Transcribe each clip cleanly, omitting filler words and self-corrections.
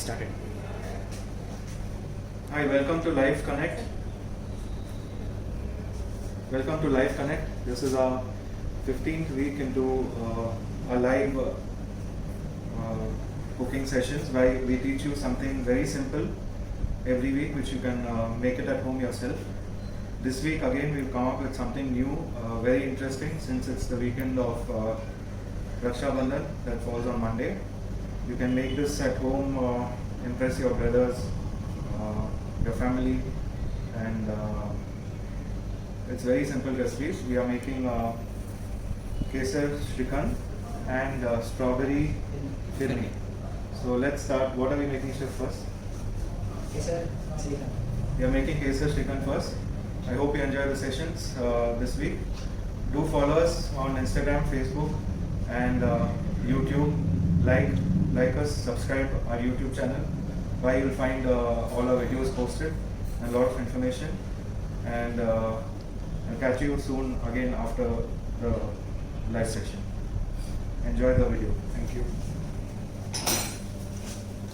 started. Hi, welcome to Live Connect. Welcome to Live Connect. This is our 15th week into our live cooking sessions, where we teach you something very simple every week, which you can make it at home yourself. This week again we've come up with something new, very interesting, since it's the weekend of Raksha Bandhan that falls on Monday. You can make this at home, impress your brothers, your family, and it's very simple recipes. We are making Kesar Shrikhand and strawberry firni. So let's start. What are we making, chef, first? Kesar Shrikhand. We are making Kesar Shrikhand first. I hope you enjoy the sessions this week. Do follow us on Instagram, Facebook, and YouTube. Like us, subscribe our YouTube channel, where you'll find all our videos posted and a lot of information. And I'll catch you soon again after the live session. Enjoy the video. Thank you.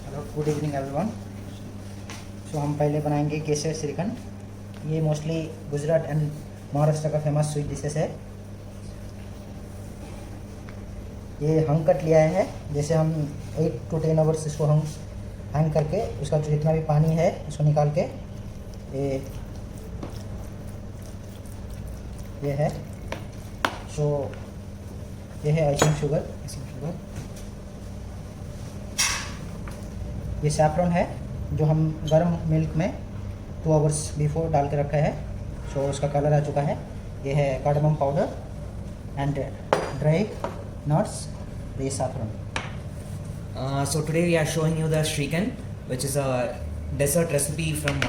Hello, good evening everyone. So हम पहले बनाएंगे केसर श्रीखंड. ये mostly Gujarat and Maharashtra का famous sweet dishes है. ये हंग cut लिया है. जैसे हम 8 to 10 आवर्स इसको हम हैंग करके उसका जो जितना भी पानी है उसको निकाल के ये है. सो ये है आइसिंग शुगर. ये सैफरन है जो हम गर्म मिल्क में 2 आवर्स बिफोर डाल के रखा है. सो उसका कलर आ चुका है. ये है cardamom powder and dry nuts, this saffron. So today we are showing you the Shrikhand, which is a dessert recipe from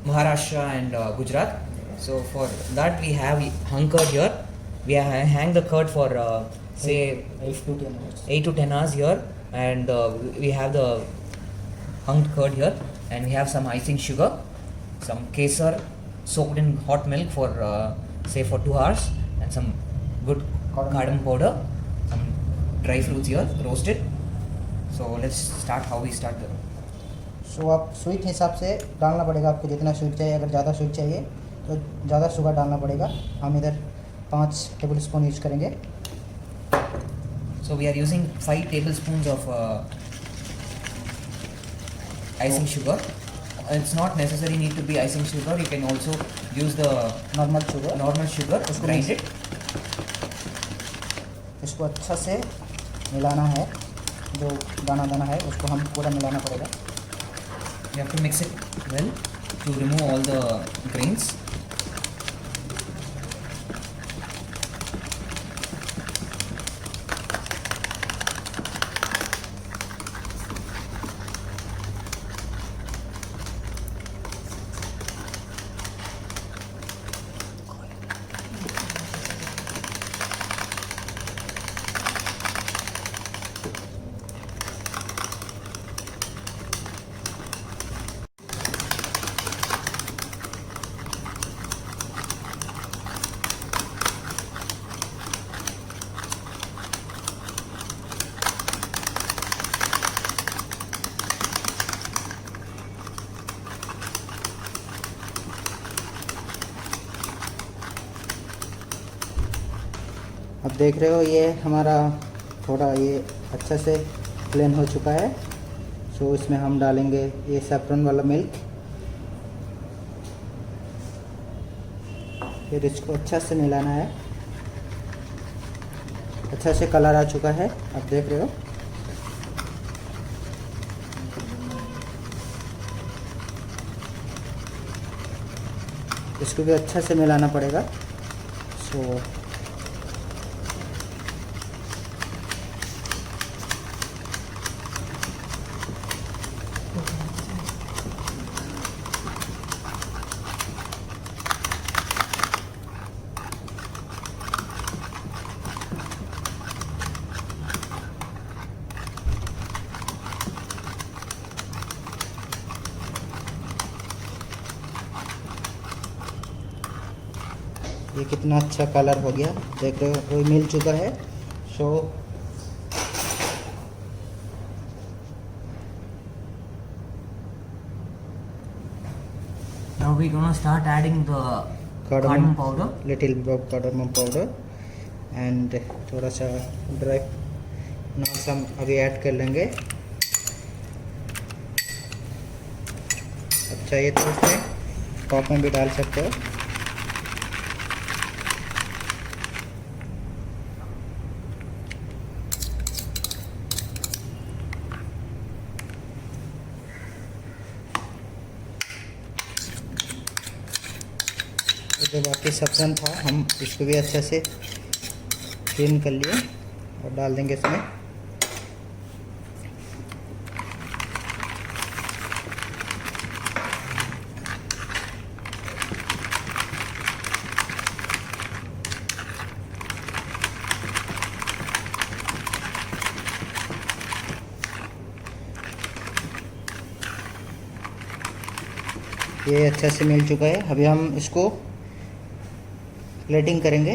Maharashtra and Gujarat. So for that we have hung curd here. We have hang the curd for say 8 to 10 hours. 8 to 10 hours here, and we have the hung curd here, and we have some icing sugar, some kesar soaked in hot milk for say for 2 hours, and some good cardamom powder, some dry fruits here roasted. So let's start how we start the. सो आप sweet हिसाब से डालना पड़ेगा आपको. जितना sweet चाहिए, अगर ज़्यादा स्वीट चाहिए तो ज़्यादा शुगर डालना पड़ेगा. हम इधर 5 टेबल स्पून यूज करेंगे. So we are using 5 tablespoons of icing sugar. It's not necessary need to be icing sugar. You can also use the normal sugar. Just grind it. इसको अच्छा से मिलाना है. जो दाना दाना है उसको हम पूरा मिलाना पड़ेगा. You have to mix it well to remove all the grains. अब देख रहे हो ये हमारा थोड़ा ये अच्छा से प्लेन हो चुका है. सो इसमें हम डालेंगे ये सैफरन वाला मिल्क. फिर इसको अच्छा से मिलाना है. अच्छा से कलर आ चुका है, आप देख रहे हो. इसको भी अच्छा से मिलाना पड़ेगा. सो ये कितना अच्छा कलर हो गया, देख रहे हो, वो मिल चुका है। सो we're gonna start adding the cardamom powder. Little bit of cardamom powder and थोड़ा सा ड्राई नट्स हम अभी ऐड कर लेंगे। अब चाहिए तो उसमें टॉप में भी डाल सकते हो। जो बाकी सब्ज़न था हम इसको भी अच्छे से क्लीन कर लिए और डाल देंगे इसमें। ये अच्छे से मिल चुका है। अभी हम इसको प्लेटिंग करेंगे।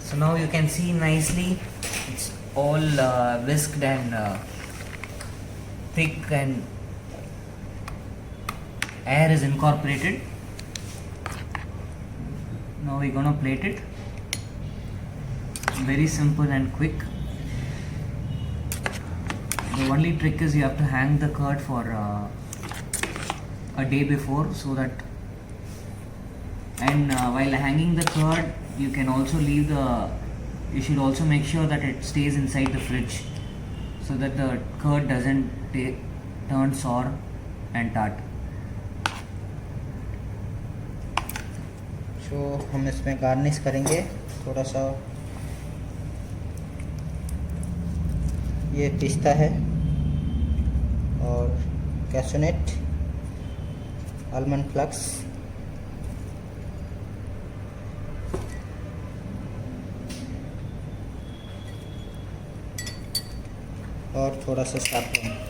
So now you can see nicely it's all whisked and thick and air is incorporated. Now we're gonna plate it. Very simple and quick. The only trick is you have to hang the curd for a day before, so that, and while hanging the curd you can also leave you should also make sure that it stays inside the fridge so that the curd doesn't turn sour and tart. तो हम इसमें garnish करेंगे थोड़ा सा, ये पिस्ता है और कैशनट, आलमंड फ्लक्स और थोड़ा सा सैफरन।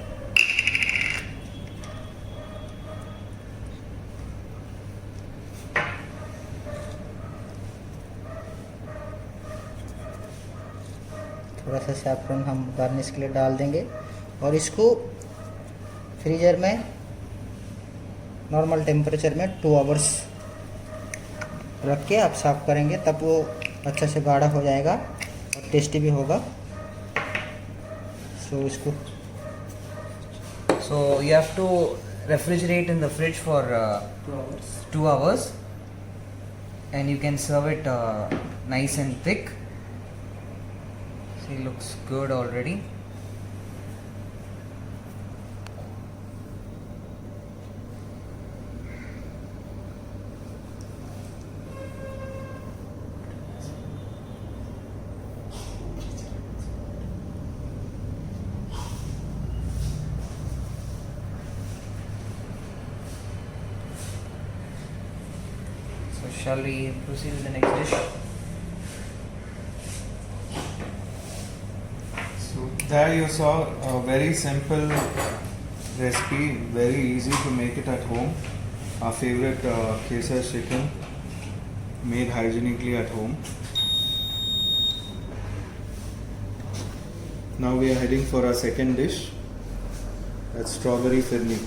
थोड़ा सा सैफरन हम गार्निश के लिए डाल देंगे और इसको फ्रीज़र में नॉर्मल टेम्परेचर में 2 आवर्स रख के आप साफ़ करेंगे, तब वो अच्छा से गाढ़ा हो जाएगा और टेस्टी भी होगा। इसको So you have to refrigerate in the fridge for 2 hours and you can serve it nice and thick. See, looks good already. So shall we proceed with the next dish? So there you saw a very simple recipe, very easy to make it at home. Our favorite Kesar chicken made hygienically at home. Now we are heading for our second dish. That's strawberry firni.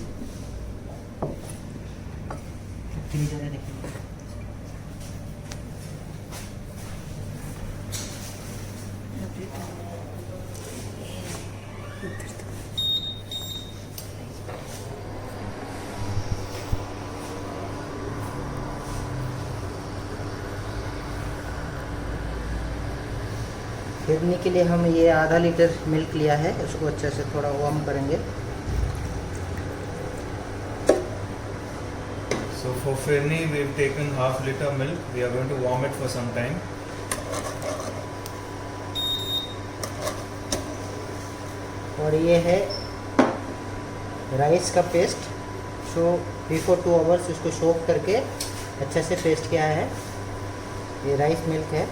Phirni के लिए हम ये आधा litre milk लिया है, उसको अच्छे से थोड़ा वार्म करेंगे। So for firni we've taken half liter milk. We are going to warm it for some time. और ये है राइस का पेस्ट, सो बिफोर 2 आवर्स इसको सोक करके अच्छे से पेस्ट किया है। ये राइस मिल्क है,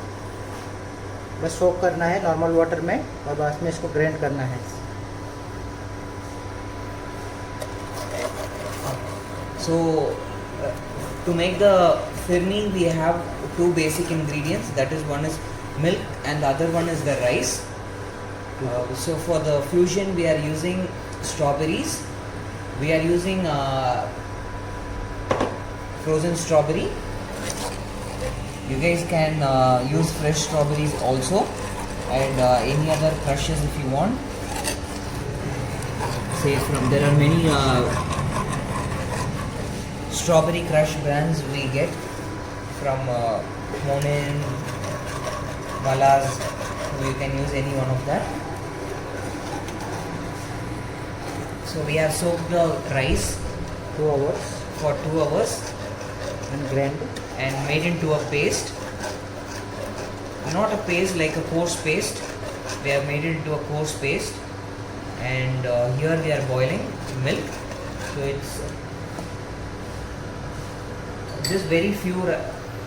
बस सोक करना है नॉर्मल वाटर में और बाद में इसको ग्राइंड करना है। So to make the firni we have 2 basic ingredients, that is one is milk and the other one is the rice. So for the fusion we are using strawberries. We are using frozen strawberry. You guys can use fresh strawberries also, and any other crushes if you want. Say from there are many strawberry crush brands we get from Monin, Malaz. You can use any one of that. So we have soaked the rice 2 hours for 2 hours and grind. and made into a paste. Not a paste like a coarse paste. We have made it into a coarse paste, and here we are boiling milk. So it's just very few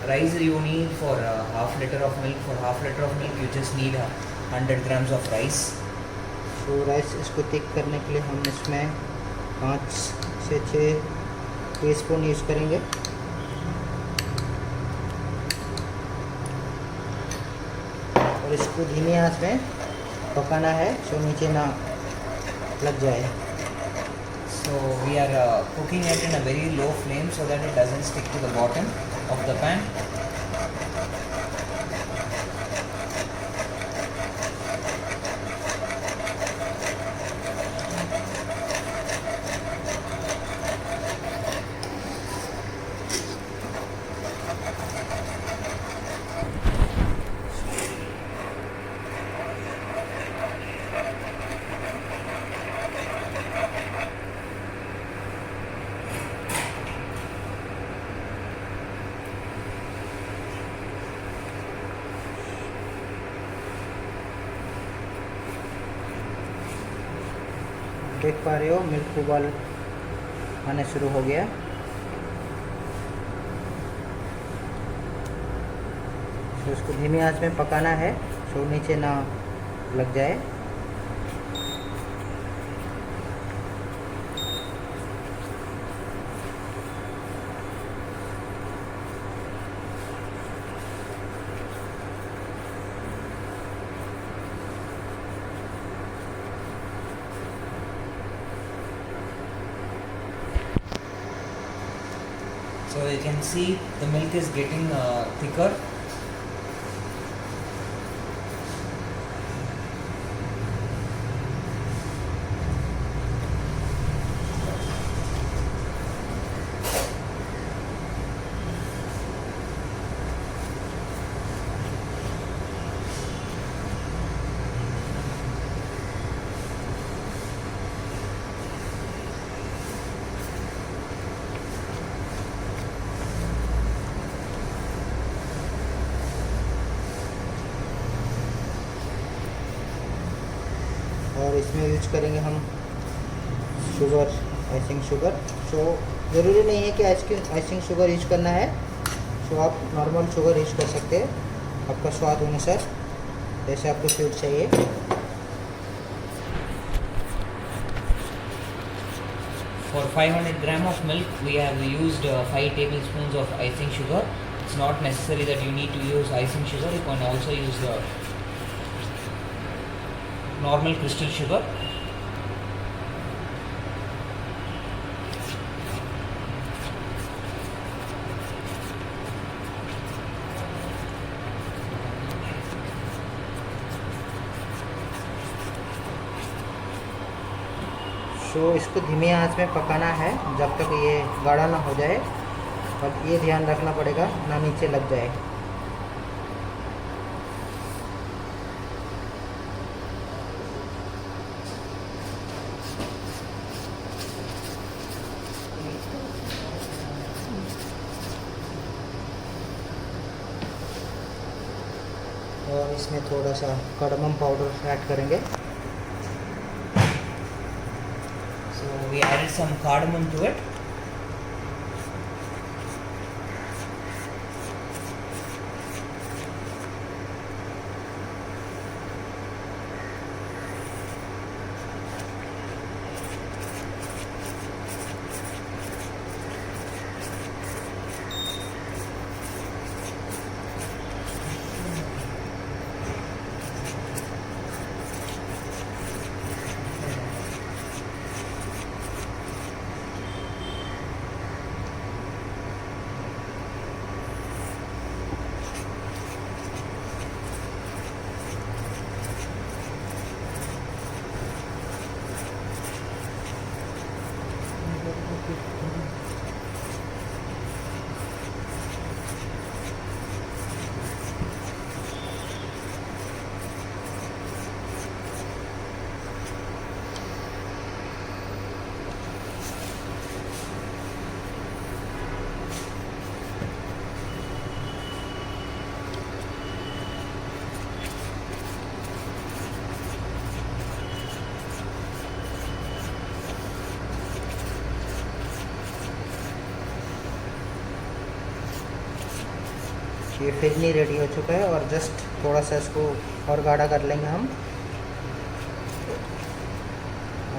rice you need for half liter of milk. For half liter of milk you just need 100 grams of rice. तो rice इसको thick करने के लिए हम इसमें 5 से 6 teaspoon use करेंगे। और इसको धीमी आंच में पकाना है जो नीचे ना लग जाए। So we are cooking it in a very low flame so that it doesn't stick to the bottom of the pan. देख पा रहे हो मिल्क उबाल आने शुरू हो गया। तो इसको धीमी आंच में पकाना है तो नीचे ना लग जाए। So you can see the milk is getting thicker. और इसमें यूज करेंगे हम शुगर, आइसिंग शुगर। तो ज़रूरी नहीं है कि आइसिंग शुगर यूज करना है, तो आप नॉर्मल शुगर यूज कर सकते हैं आपका स्वाद अनुसार, जैसे आपको स्वीट चाहिए। For 500 gram of milk, we have used 5 tablespoons of icing sugar. It's not necessary that you need to use icing sugar. You can also use normal crystal sugar. तो इसको धीमी आंच में पकाना है जब तक ये गाढ़ा ना हो जाए, और ये ध्यान रखना पड़ेगा ना नीचे लग जाए। और इसमें थोड़ा सा कार्डमम पाउडर ऐड करेंगे। So we added some cardamom to it. ये फिरनी रेडी हो चुका है और जस्ट थोड़ा सा इसको और गाढ़ा कर लेंगे हम।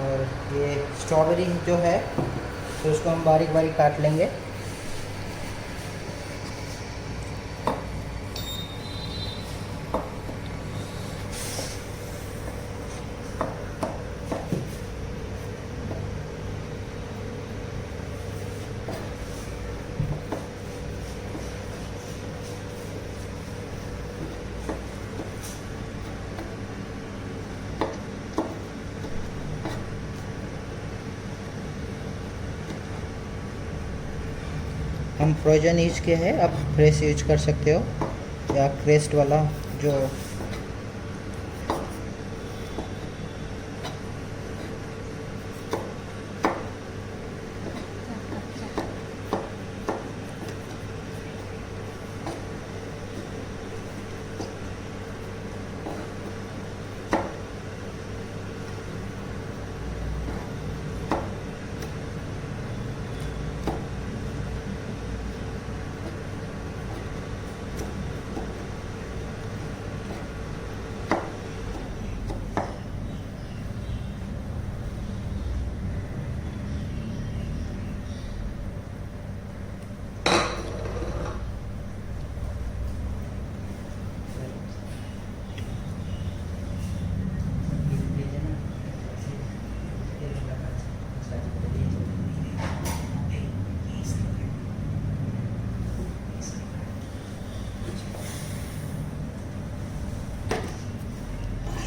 और ये स्ट्रॉबेरी जो है तो उसको हम बारीक बारीक काट लेंगे। हम फ्रोजन यूज किए हैं, आप फ्रेश यूज कर सकते हो या क्रेस्ट वाला जो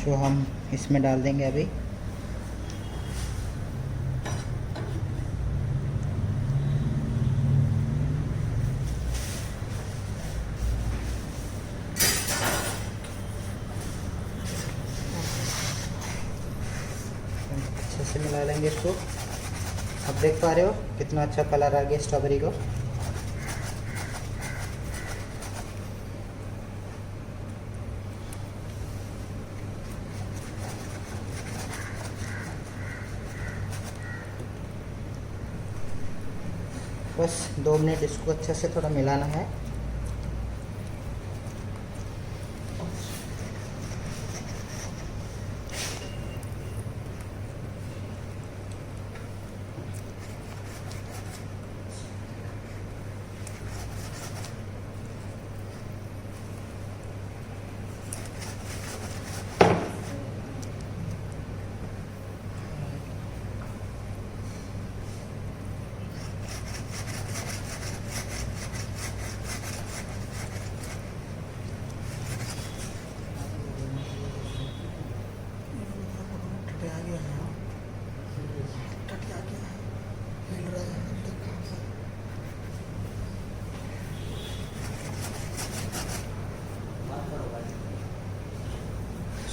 जो हम इसमें डाल देंगे अभी। अच्छे से मिला लेंगे इसको। अब देख पा रहे हो कितना अच्छा कलर आ गया स्ट्रॉबेरी को। बस 2 मिनट इसको अच्छे से थोड़ा मिलाना है।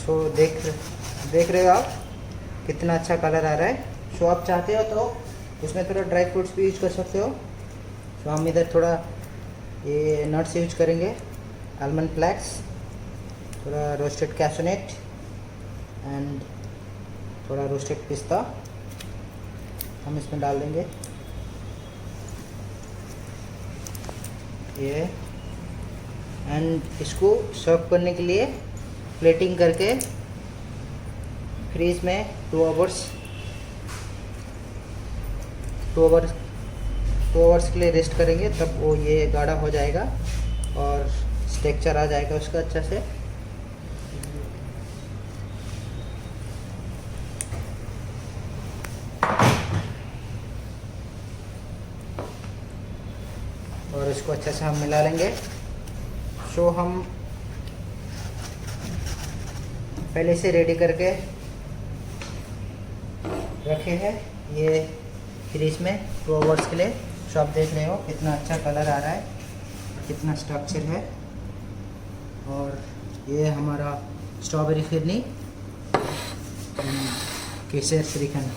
सो देख रहे हो आप कितना अच्छा कलर आ रहा है। सो आप चाहते हो तो उसमें थोड़ा ड्राई फ्रूट्स भी यूज कर सकते हो। सो हम इधर थोड़ा ये नट्स यूज करेंगे, आलमंड फ्लैक्स, थोड़ा रोस्टेड कैशनट एंड थोड़ा रोस्टेड पिस्ता हम इसमें डाल देंगे। ये एंड इसको सर्व करने के लिए प्लेटिंग करके फ्रीज में 2 आवर्स के लिए रेस्ट करेंगे, तब वो ये गाढ़ा हो जाएगा और टेक्सचर आ जाएगा उसका अच्छा से। और इसको अच्छे से हम मिला लेंगे। सो हम पहले से रेडी करके रखे हैं ये फ्रीज में 2 आवर्स के लिए। सो आप देख रहे हो कितना अच्छा कलर आ रहा है, कितना स्ट्रक्चर है। और ये हमारा स्ट्रॉबेरी फिरनी केसर श्रीखंड।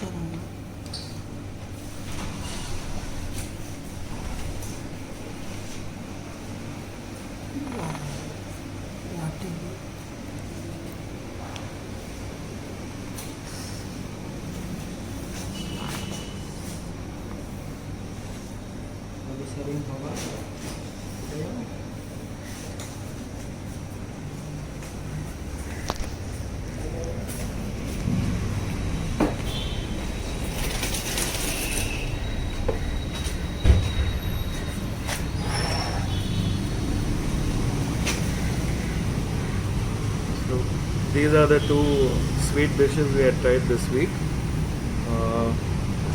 कह रहे हैं। शेयरिंग होगा। So these are the two sweet dishes we had tried this week.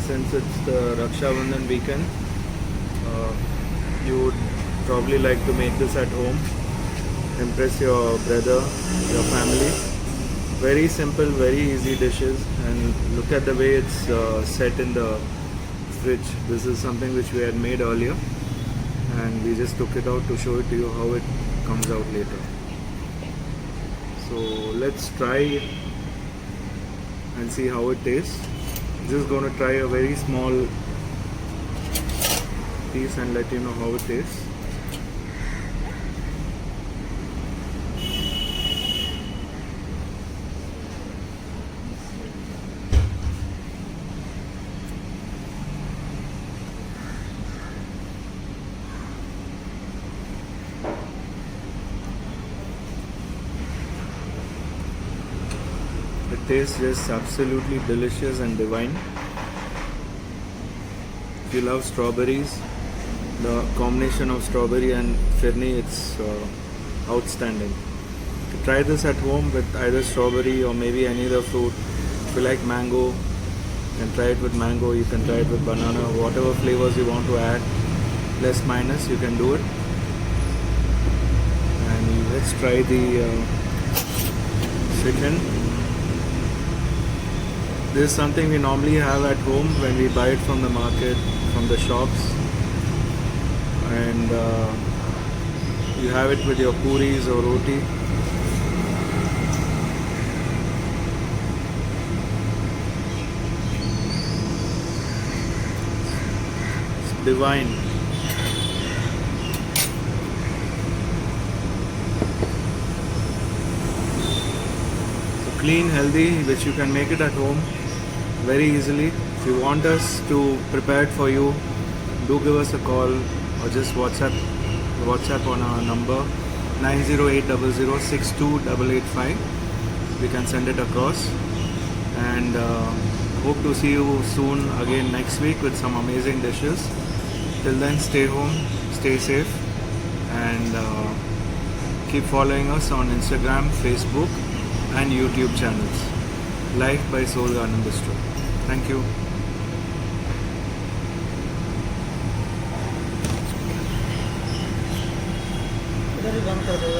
Since it's the Raksha Bandhan weekend, you would probably like to make this at home, impress your brother, your family. Very simple, very easy dishes, and look at the way it's set in the fridge. This is something which we had made earlier, and we just took it out to show it to you how it comes out later. So let's try and see how it tastes. Just going to try a very small piece and let you know how it tastes. It tastes just absolutely delicious and divine. If you love strawberries, the combination of strawberry and firni, it's outstanding. Try this at home with either strawberry or maybe any other fruit. If you like mango, you can try it with mango, you can try it with banana, whatever flavors you want to add, plus minus, you can do it. And let's try the chicken. This is something we normally have at home when we buy it from the market, from the shops. And you have it with your puris or roti. It's divine. So clean, healthy, which you can make it at home very easily. If you want us to prepare it for you, do give us a call or just WhatsApp on our number 90800628885. We can send it across, and hope to see you soon again next week with some amazing dishes. Till then, stay home, stay safe, and keep following us on Instagram, Facebook and YouTube channels. Life by Soul Garden Bistro. Thank you. इधर ही बंद कर दो।